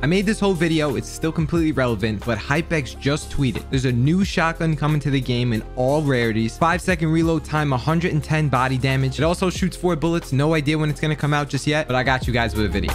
made this whole video, it's still completely relevant, but HypeX just tweeted there's a new shotgun coming to the game in all rarities, 5-second reload time, 110 body damage. It also shoots 4 bullets. No idea when it's going to come out just yet, but I got you guys with a video.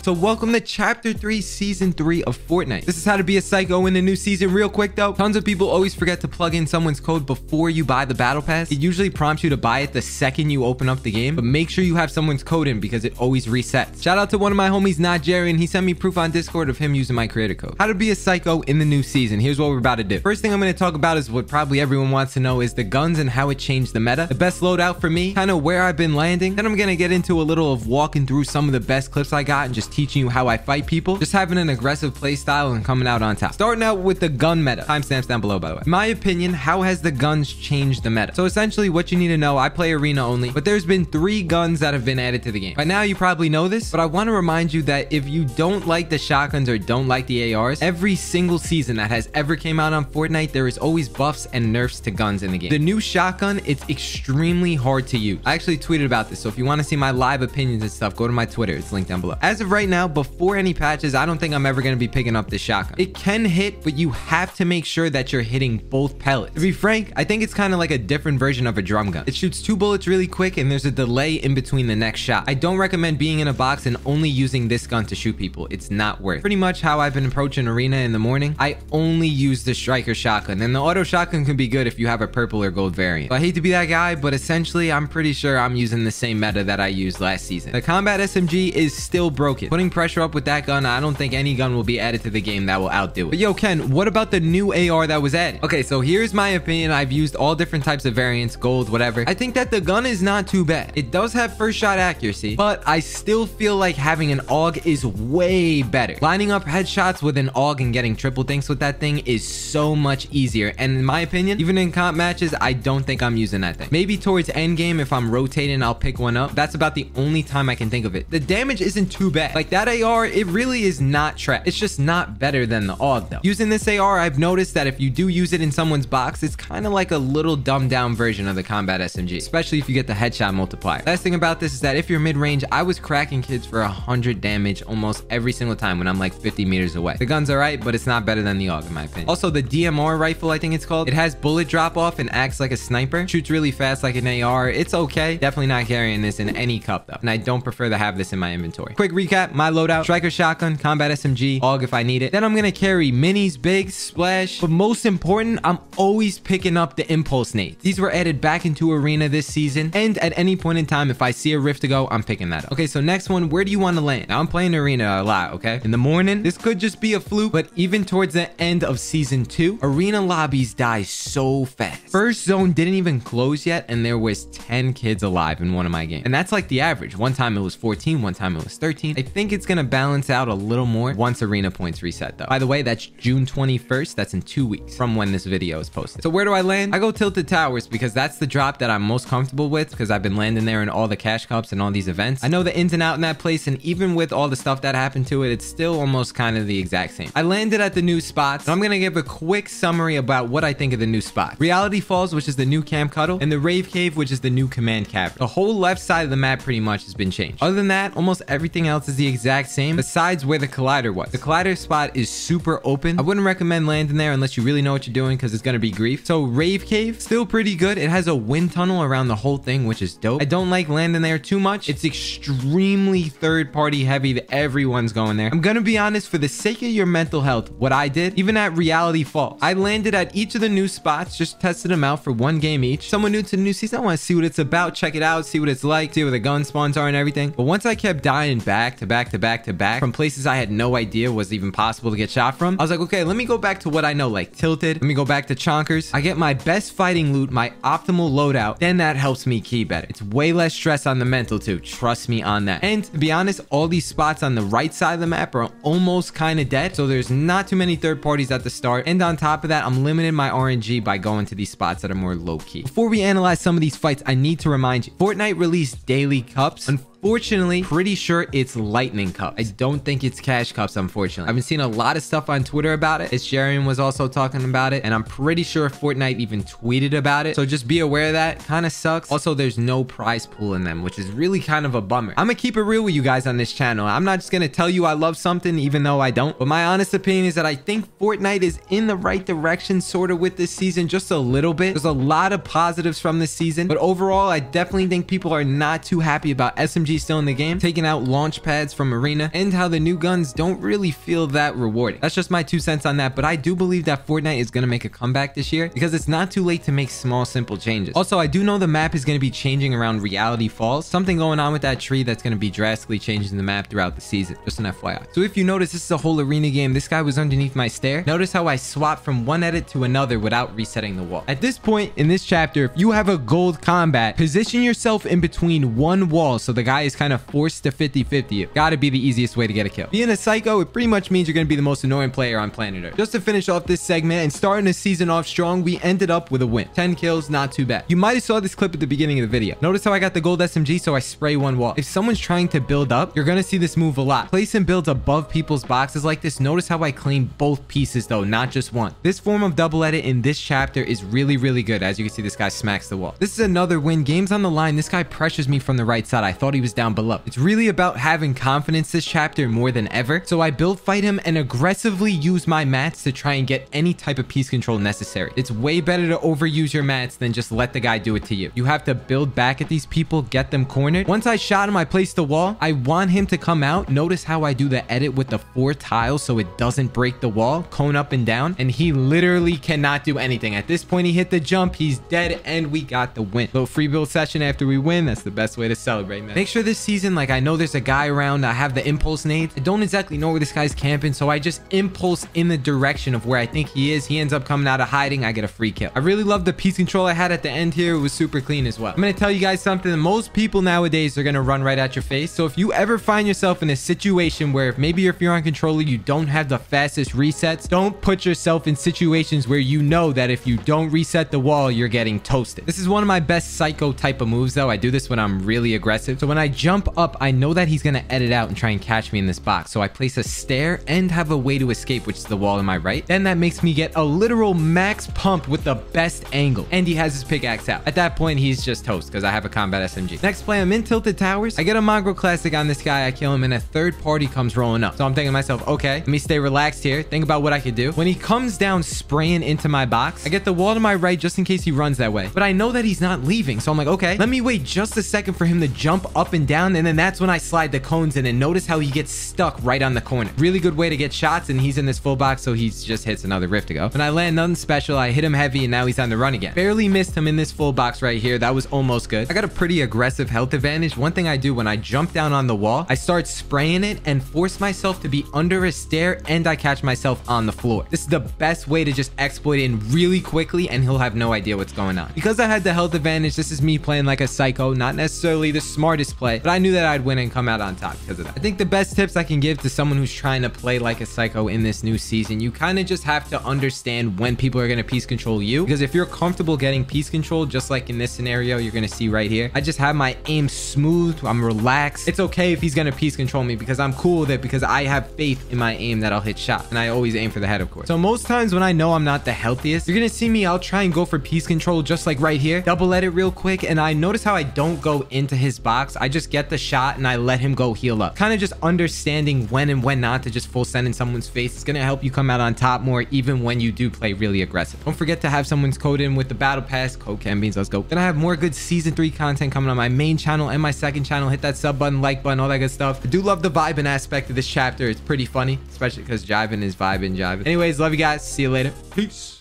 So welcome to Chapter 3, Season 3 of Fortnite. This is how to be a psycho in the new season. Real quick though, tons of people always forget to plug in someone's code before you buy the battle pass. It usually prompts you to buy it the second you open up the game, but make sure you have someone's code in because it always resets. Shout out to one of my homies, Not Jerry, and he sent me proof on Discord of him using my creator code. How to be a psycho in the new season. Here's what we're about to do. First thing I'm going to talk about is what probably everyone wants to know is the guns and how it changed the meta. The best loadout for me, kind of where I've been landing. Then I'm going to get into a little of walking through some of the best clips I got and just teaching you how I fight people, just having an aggressive play style and coming out on top. Starting out with the gun meta. Timestamps down below, by the way. In my opinion, how has the guns changed the meta? So essentially what you need to know, I play arena only, but there's been 3 guns that have been added to the game. By now you probably know this, but I want to remind you that if you don't like the shotguns or don't like the ARs, every single season that has ever came out on Fortnite, there is always buffs and nerfs to guns in the game. The new shotgun, it's extremely hard to use. I actually tweeted about this, so if you want to see my live opinions and stuff, go to my Twitter. It's linked down below. As of right now, before any patches, I don't think I'm ever going to be picking up this shotgun. It can hit, but you have to make sure that you're hitting both pellets. To be frank, I think it's kind of like a different version of a drum gun. It shoots 2 bullets really quick and there's a delay in between the next shot. I don't recommend being in a box and only using this gun to shoot people. It's not worth it. Pretty much how I've been approaching arena in the morning, I only use the striker shotgun, and the auto shotgun can be good if you have a purple or gold variant. So I hate to be that guy, but essentially I'm pretty sure I'm using the same meta that I used last season. The combat SMG is still broken. Putting pressure up with that gun, I don't think any gun will be added to the game that will outdo it. But yo, Ken, what about the new AR that was added? Okay, so here's my opinion. I've used all different types of variants, gold, whatever. I think that the gun is not too bad. It does have first shot accuracy, but I still feel like having an AUG is way better. Lining up headshots with an AUG and getting triple dinks with that thing is so much easier. And in my opinion, even in comp matches, I don't think I'm using that thing. Maybe towards end game, if I'm rotating, I'll pick one up. That's about the only time I can think of it. The damage isn't too bad. Like that AR, it really is not trash. It's just not better than the AUG though. Using this AR, I've noticed that if you do use it in someone's box, it's kind of like a little dumbed down version of the combat SMG, especially if you get the headshot multiplier. Last thing about this is that if you're mid-range, I was cracking kids for 100 damage almost every single time when I'm like 50 meters away. The gun's alright, but it's not better than the AUG in my opinion. Also, the DMR rifle, I think it's called, it has bullet drop off and acts like a sniper, shoots really fast like an AR. It's okay. Definitely not carrying this in any cup though, and I don't prefer to have this in my inventory. Quick recap: my loadout: striker shotgun, combat SMG, AUG if I need it. Then I'm gonna carry minis, bigs, splash, but most important, I'm always picking up the impulse nades. These were added back into arena this season, and at any point in time, if I see a rift to go, I'm picking that up. Okay, so next one, where do you want to land? Now I'm playing arena a lot, okay? In the morning, this could just be a fluke, but even towards the end of season 2, arena lobbies die so fast. First zone didn't even close yet, and there was 10 kids alive in one of my games, and that's like the average. One time it was 14, one time it was 13. I think it's gonna balance out a little more once arena points reset though. By the way, that's June 21st. That's in 2 weeks from when this video is posted. So where do I land? I go Tilted Towers because that's the drop that I'm most comfortable with because I've been landing there in all the cash cups and all these events. I know the ins and out in that place, and even with all the stuff that happened to it, it's still almost kind of the exact same. I landed at the new spots. I'm gonna give a quick summary about what I think of the new spots. Reality Falls, which is the new Camp Cuddle, and the Rave Cave, which is the new Command Cavern. The whole left side of the map pretty much has been changed. Other than that, almost everything else is the exact same besides where the collider was. The collider spot is super open. I wouldn't recommend landing there unless you really know what you're doing because it's gonna be grief. So Rave Cave, still pretty good. It has a wind tunnel around the whole thing, which is dope. I don't like landing there too much. It's extremely third-party heavy that everyone's going there. I'm gonna be honest, for the sake of your mental health, what I did, even at Reality Falls, I landed at each of the new spots, just tested them out for 1 game each. Someone new to the new season, I want to see what it's about, check it out, see what it's like, see where the gun spawns are and everything. But once I kept dying back to back to back to back from places I had no idea was even possible to get shot from, I was like, okay, let me go back to what I know, like Tilted. Let me go back to Chonkers. I get my best fighting loot, my optimal loadout, then that helps me key better. It's way less stress on the mental too. Trust me on that. And to be honest, all these spots on the right side of the map are almost kind of dead, so there's not too many third parties at the start. And on top of that, I'm limiting my RNG by going to these spots that are more low-key. Before we analyze some of these fights, I need to remind you, Fortnite released daily cups. Unfortunately, pretty sure it's lightning cups. I don't think it's cash cups, unfortunately. I've been seeing a lot of stuff on Twitter about it. Jarian was also talking about it, and I'm pretty sure Fortnite even tweeted about it. So just be aware of that. Kind of sucks. Also, there's no prize pool in them, which is really kind of a bummer. I'm gonna keep it real with you guys on this channel. I'm not just gonna tell you I love something even though I don't. But my honest opinion is that I think Fortnite is in the right direction sort of with this season, just a little bit. There's a lot of positives from this season, but overall, I definitely think people are not too happy about SMG still in the game, taking out launch pads from Arena, and how the new guns don't really feel that rewarding. That's just my 2 cents on that, but I do believe that Fortnite is going to make a comeback this year because it's not too late to make small, simple changes. Also, I do know the map is going to be changing around Reality Falls. Something going on with that tree that's going to be drastically changing the map throughout the season. Just an FYI. So if you notice, this is a whole arena game. This guy was underneath my stair. Notice how I swapped from one edit to another without resetting the wall. At this point in this chapter, if you have a gold combat, position yourself in between one wall so the guy is kind of forced to 50-50 you. Gotta be the easiest way to get a kill. Being a psycho, it pretty much means you're going to be the most annoying player on planet Earth. Just to finish off this segment and starting the season off strong, we ended up with a win. 10 kills, not too bad. You might have saw this clip at the beginning of the video. Notice how I got the gold SMG, so I spray one wall. If someone's trying to build up, you're going to see this move a lot. Placing builds above people's boxes like this. Notice how I claim both pieces though, not just one. This form of double edit in this chapter is really, really good. As you can see, this guy smacks the wall. This is another win. Game's on the line. This guy pressures me from the right side. I thought he was down below. It's really about having confidence this chapter more than ever. So I build fight him and aggressively use my mats to try and get any type of piece control necessary. It's way better to overuse your mats than just let the guy do it to you. You have to build back at these people, get them cornered. Once I shot him, I placed the wall. I want him to come out. Notice how I do the edit with the 4 tiles so it doesn't break the wall, cone up and down, and he literally cannot do anything. At this point, he hit the jump, he's dead, and we got the win. Little free build session after we win. That's the best way to celebrate, man. Make sure this season, like, I know there's a guy around. I have the impulse nades. I don't exactly know where this guy's camping, so I just impulse in the direction of where I think he is. He ends up coming out of hiding. I get a free kill. I really love the piece control I had at the end here. It was super clean as well. I'm gonna tell you guys something. Most people nowadays are gonna run right at your face. So if you ever find yourself in a situation where maybe if you're on controller, you don't have the fastest resets, don't put yourself in situations where you know that if you don't reset the wall, you're getting toasted. This is one of my best psycho type of moves though. I do this when I'm really aggressive. So when I jump up, I know that he's gonna edit out and try and catch me in this box. So I place a stair and have a way to escape, which is the wall on my right. Then that makes me get a literal max pump with the best angle. And he has his pickaxe out. At that point, he's just toast because I have a combat SMG. Next play, I'm in Tilted Towers. I get a Mongrel Classic on this guy. I kill him and a third party comes rolling up. So I'm thinking to myself, okay, let me stay relaxed here. Think about what I could do. When he comes down spraying into my box, I get the wall to my right just in case he runs that way. But I know that he's not leaving. So I'm like, okay, let me wait just a second for him to jump up and down. And then that's when I slide the cones in and notice how he gets stuck right on the corner. Really good way to get shots. And he's in this full box. So he just hits another rift to go. When I land nothing special, I hit him heavy and now he's on the run again. Barely missed him in this full box right here. That was almost good. I got a pretty aggressive health advantage. One thing I do when I jump down on the wall, I start spraying it and force myself to be under a stair and I catch myself on the floor. This is the best way to just exploit in really quickly and he'll have no idea what's going on. Because I had the health advantage, this is me playing like a psycho, not necessarily the smartest play, but I knew that I'd win and come out on top because of that. I think the best tips I can give to someone who's trying to play like a psycho in this new season, you kind of just have to understand when people are going to piece control you, because if you're comfortable getting piece control, just like in this scenario you're going to see right here, I just have my aim smooth, I'm relaxed. It's okay if he's going to piece control me because I'm cool with it because I have faith in my aim that I'll hit shot, and I always aim for the head, of course. So most times when I know I'm not the healthiest, you're going to see me, I'll try and go for piece control just like right here, double edit real quick, and I notice how I don't go into his box. I just get the shot and I let him go heal up. Kind of just understanding when and when not to just full send in someone's face. It's going to help you come out on top more even when you do play really aggressive. Don't forget to have someone's code in with the battle pass, code KenBeans. Let's go. Then I have more good season 3 content coming on my main channel and my second channel. Hit that sub button, like button, all that good stuff. I do love the Vibin aspect of this chapter. It's pretty funny, especially because Jivan is vibing. Anyways, love you guys. See you later. Peace.